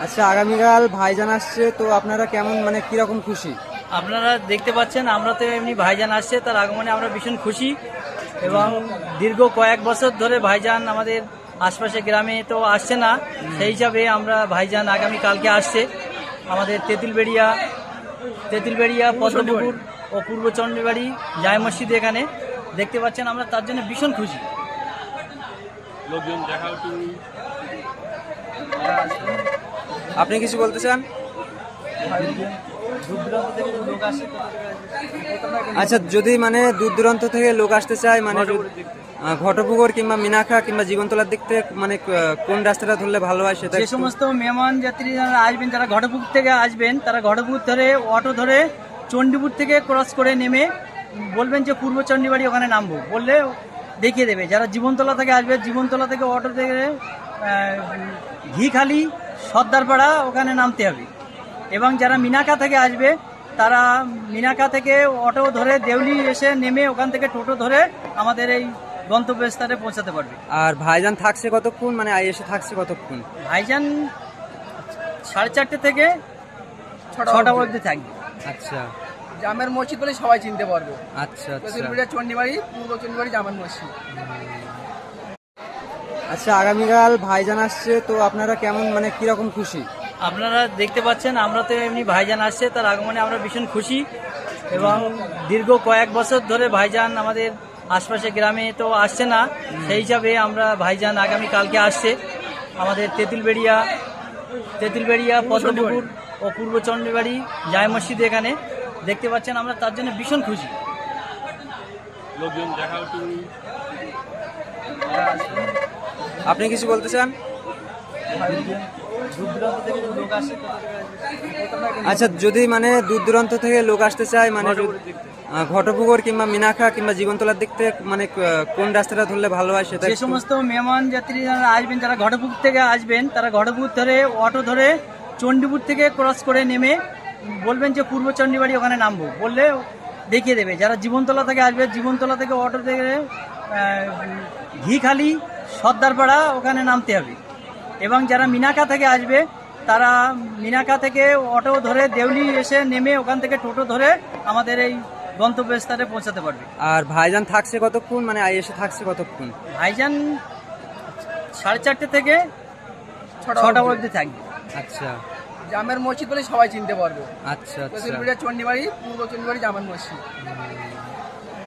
আচ্ছা, আগামীকাল ভাইজান আসছে, তো আপনারা কেমন মানে কিরকম খুশি? আপনারা দেখতে পাচ্ছেন, আমরা তো এমনি ভাইজান আসছে তার আগমনে আমরা ভীষণ খুশি। এবং দীর্ঘ কয়েক বছর ধরে ভাইজান আমাদের আশপাশে গ্রামে তো আসছে না, সেই হিসাবে আমরা ভাইজান আগামীকালকে আসছে আমাদের তেঁতুলবেড়িয়া পদ্মপুকুর ও পূর্ব চন্ডীবাড়ি জায় মসজিদ। এখানে দেখতে পাচ্ছেন, আমরা তার জন্য ভীষণ খুশি। লোকজন দেখা আপনি কিছু বলতে চান? আচ্ছা, যদি মানে দূর দূরান্ত থেকে লোক আসতে চায়, মানে ঘটপুকুর কিংবা মিনাখা কিংবা জীবনতলার দিক থেকে মানে কোন রাস্তাটা ধরলে ভালো হয় সেটা? যে সমস্ত মেহমান যাত্রী যারা আসবেন, যারা ঘটপুকুর থেকে আসবেন, তারা ঘটপুকুর ধরে অটো ধরে চণ্ডীপুর থেকে ক্রস করে নেমে বলবেন যে পূর্ব চন্ডীবাড়ি, ওখানে নামবো বললে দেখিয়ে দেবে। যারা জীবনতলা থেকে আসবে, জীবনতলা থেকে অটো থেকে ঘিখালি সর্দারপাড়া ওখানে নামতে হবে। এবং যারা মিনাখা থেকে আসবে, তারা মিনাখা থেকে অটো ধরে দেউলি এসে নেমে ওখান থেকে টোটো ধরে আমাদের এই গন্তব্যস্থানে পৌঁছাতে পারবে। আর ভাইজান থাকছে কতক্ষণ, মানে এসে থাকছে কতক্ষণ? ভাইজান 4:30 থেকে 6টা অবধি থাকবে। আচ্ছা, জামের মসজিদ বলে সবাই চিনতে পারবে। আচ্ছা, আচ্ছা। তেঁতুলবেড়িয়া চন্ডীবাড়ি, পূর্ব চন্ডীবাড়ি জামের মসজিদ। আচ্ছা, আগামীকাল ভাইজান আসছে, তো আপনারা কেমন মানে কিরকম খুশি? আপনারা দেখতে পাচ্ছেন, আমরা তো এমনি ভাইজান আসছে তার আগমনে আমরা ভীষণ খুশি। এবং দীর্ঘ কয়েক বছর ধরে ভাইজান আমাদের আশপাশে গ্রামে তো আসছে না, সেই হিসাবে আমরা ভাইজান আগামীকালকে আসছে আমাদের তেঁতুলবেড়িয়া পদ্মপুকুর ও পূর্ব চন্ডীবাড়ি জায় মসজিদ। এখানে দেখতে পাচ্ছেন, আমরা তার জন্য ভীষণ খুশি। লোকজন দেখা আপনি কিছু বলতে চান? আচ্ছা, যদি মানে দূর দূরান্ত থেকে লোক আসতে চায়, মানে ঘটপুকুর কিংবা মিনাখা কিংবা জীবনতলার দিক থেকে মানে কোন রাস্তাটা ধরলে ভালো হয় সেটা? যে সমস্ত মেহমান যাত্রী যারা আসবেন, যারা ঘটপুকুর থেকে আসবেন, তারা ঘটপুকুর ধরে অটো ধরে চণ্ডীপুর থেকে ক্রস করে নেমে বলবেন যে পূর্ব চন্ডীবাড়ি, ওখানে নামবো বললে দেখিয়ে দেবে। যারা জীবনতলা থেকে আসবে, জীবনতলা থেকে অটো থেকে ঘিখালি সর্দারপাড়া ওখানে নামতে হবে। এবং যারা মিনাখা থেকে আসবে, তারা মিনাখা থেকে অটো ধরে দেউলি এসে নেমে ওখান থেকে টোটো ধরে আমাদের এই গন্তব্যস্থানে পৌঁছাতে পারবে। আর ভাইজান থাকছে কতক্ষণ, মানে এসে থাকছে কতক্ষণ? ভাইজান 4:30 থেকে 6টা অবধি থাকবে। আচ্ছা, জামের মসজিদ বলে সবাই চিনতে পারবে। আচ্ছা, আচ্ছা। তেঁতুলবেড়িয়া চন্ডীবাড়ি, পূর্ব চন্ডীবাড়ি জামের মসজিদ।